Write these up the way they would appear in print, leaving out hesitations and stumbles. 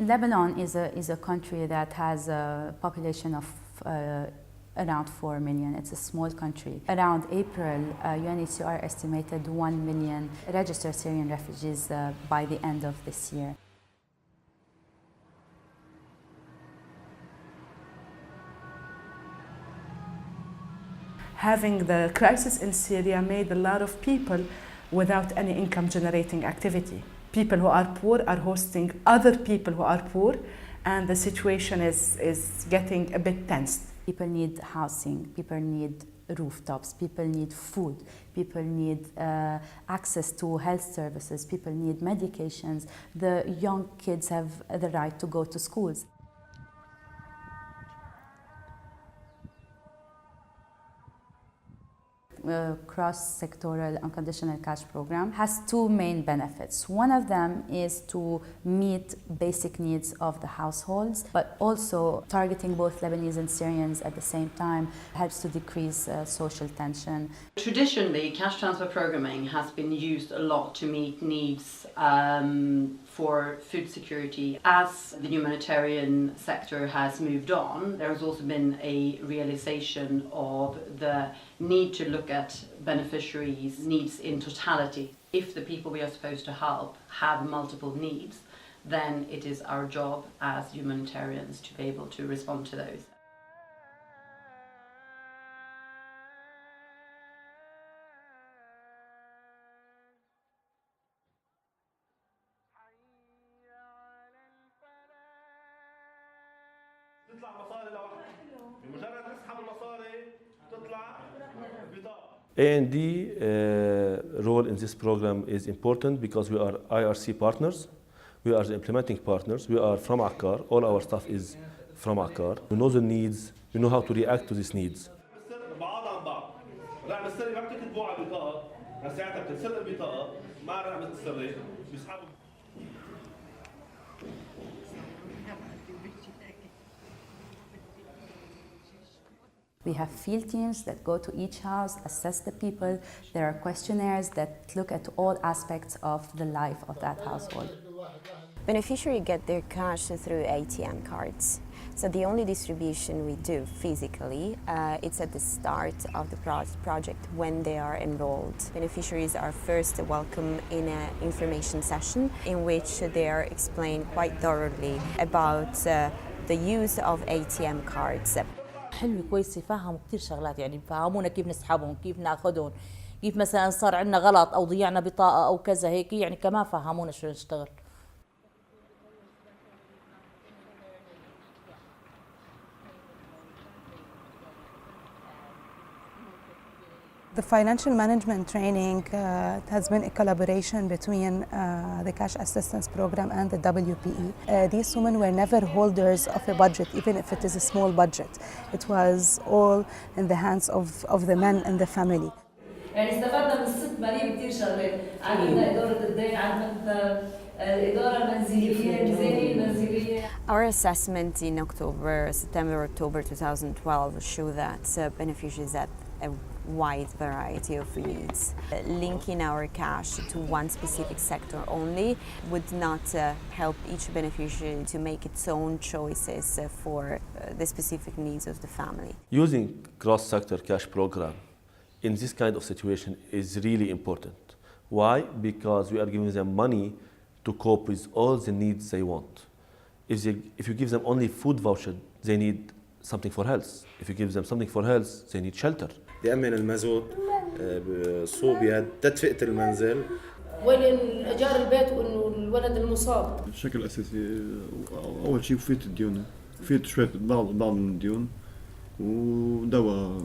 Lebanon is a country that has a population of around 4 million. It's a small country. Around April, UNHCR estimated 1 million registered Syrian refugees by the end of this year. Having the crisis in Syria made a lot of people without any income generating activity. People who are poor are hosting other people who are poor, and the situation is getting a bit tense. People need housing, people need rooftops, people need food, people need access to health services, people need medications. The young kids have the right to go to schools. Cross-sectoral unconditional cash program has two main benefits. One of them is to meet basic needs of the households, but also targeting both Lebanese and Syrians at the same time helps to decrease social tension. Traditionally, cash transfer programming has been used a lot to meet needs for food security. As the humanitarian sector has moved on, there has also been a realization of the need to look at beneficiaries' needs in totality. If the people we are supposed to help have multiple needs, then it is our job as humanitarians to be able to respond to those. A&D role in this program is important because we are IRC partners. We are the implementing partners. We are from Akkar. All our staff is from Akkar. We know the needs. We know how to react to these needs. We have field teams that go to each house, assess the people. There are questionnaires that look at all aspects of the life of that household. Beneficiaries get their cash through ATM cards. So the only distribution we do physically, it's at the start of the project when they are enrolled. Beneficiaries are first welcome in an information session in which they are explained quite thoroughly about the use of ATM cards. حلو كويس يفهموا كثير شغلات يعني يفهمونا كيف نسحبهم كيف ناخذهم كيف مثلا صار عندنا غلط او ضيعنا بطاقه او كذا هيك يعني كمان فهمونا شو نشتغل. The financial management training has been a collaboration between the cash assistance program and the WPE. These women were never holders of a budget, even if it is a small budget. It was all in the hands of the men and the family. يعني استفدنا من الست مريم كثير شغلات، عندنا إدارة الدين، عندنا الإدارة المنزلية، الميزانية المنزلية. Our assessment in September-October 2012 show that beneficiaries have a wide variety of needs. Linking our cash to one specific sector only would not help each beneficiary to make its own choices for the specific needs of the family. Using cross-sector cash program in this kind of situation is really important. Why? Because we are giving them money to cope with all the needs they want. If you give them only food voucher, they need something for health. If you give them something for health, they need shelter. يأمن المازوت صوبيا تدفئة المنزل وين إيجار البيت وإنه الولد المصاب. بشكل أساسي أول شيء فيت الديون فيت شوية بعض من الديون ودواء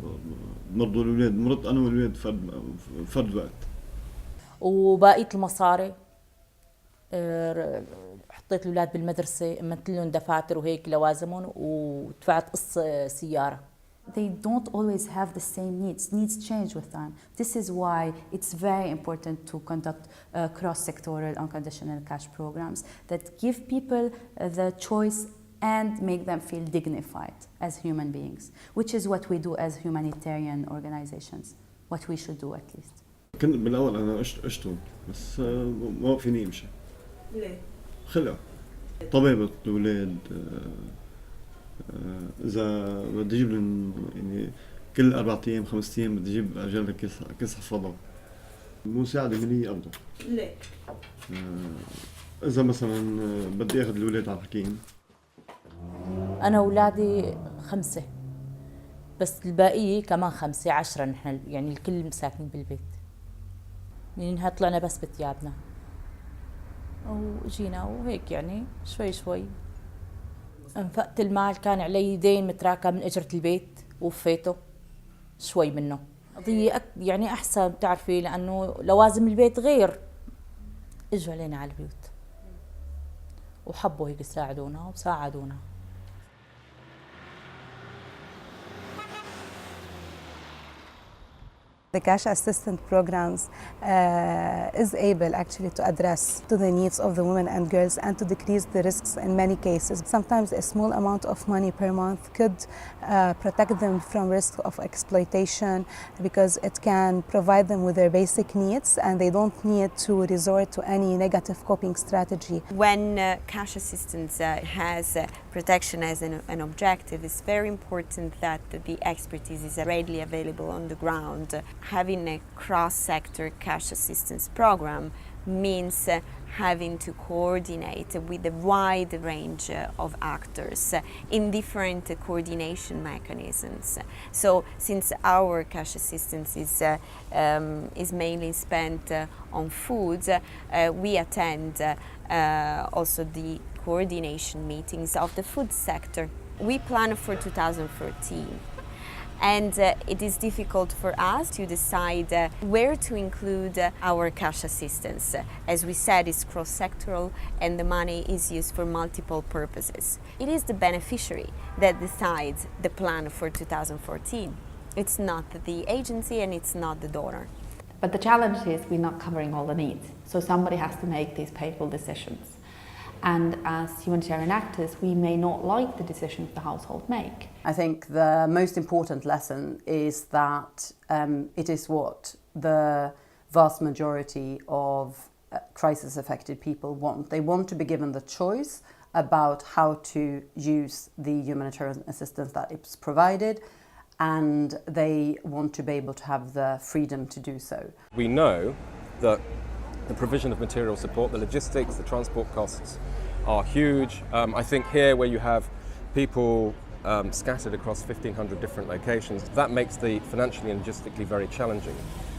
مرضوا الأولاد مرضت أنا والولاد فرد وقت. وبقية المصاري حطيت الأولاد بالمدرسة أمنت لهم دفاتر وهيك لوازمهم ودفعت قسط سيارة. They don't always have the same needs. Needs change with time. This is why it's very important to conduct cross-sectoral unconditional cash programs that give people the choice and make them feel dignified as human beings, which is what we do as humanitarian organizations, what we should do at least. كنت بالأول أنا أشتم بس ما فيني أمشي. ليه؟ خلع طبيبة الأولاد إذا بدي أجيب لهم يعني كل 4 أيام 5 أيام بدي أجيب أجلها كيس حفاضة. مساعدة مالية أفضل. ليه؟ إذا مثلا بدي آخذ الأولاد على الحكيم. أنا أولادي 5 بس الباقية كمان 5 10 نحن يعني الكل ساكنين بالبيت. منها طلعنا بس بثيابنا وجينا وهيك يعني شوي شوي. انفقت المال، كان علي دين متراكم من أجرة البيت ووفيته شوي منه. قضية يعني أحسن بتعرفي لأنه لوازم البيت غير. إجوا علينا على البيوت وحبوا هيك يساعدونا وساعدونا. The cash assistance programs is able actually to address to the needs of the women and girls and to decrease the risks in many cases. Sometimes a small amount of money per month could protect them from risk of exploitation because it can provide them with their basic needs and they don't need to resort to any negative coping strategy. When cash assistance has protection as an objective, it's very important that the expertise is readily available on the ground. Having a cross-sector cash assistance program means having to coordinate with a wide range of actors in different coordination mechanisms. So since our cash assistance is mainly spent on foods, we attend also the coordination meetings of the food sector. We plan for 2014. And it is difficult for us to decide where to include our cash assistance. As we said, it's cross-sectoral and the money is used for multiple purposes. It is the beneficiary that decides the plan for 2014. It's not the agency and it's not the donor. But the challenge is we're not covering all the needs. So somebody has to make these painful decisions. And as humanitarian actors, we may not like the decisions the household make. I think the most important lesson is that it is what the vast majority of crisis-affected people want. They want to be given the choice about how to use the humanitarian assistance that is provided, and they want to be able to have the freedom to do so. We know that the provision of material support, the logistics, the transport costs are huge. I think here where you have people scattered across 1,500 different locations, that makes the financially and logistically very challenging.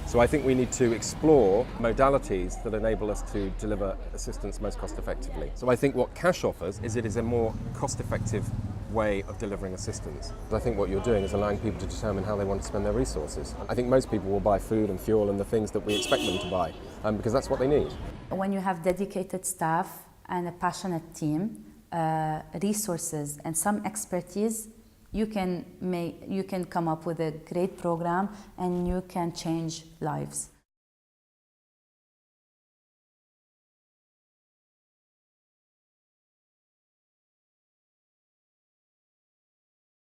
So I think we need to explore modalities that enable us to deliver assistance most cost effectively. So I think what cash offers is it is a more cost effective way of delivering assistance. I think what you're doing is allowing people to determine how they want to spend their resources. I think most people will buy food and fuel and the things that we expect them to buy because that's what they need. When you have dedicated staff and a passionate team, resources and some expertise, you can come up with a great program and you can change lives.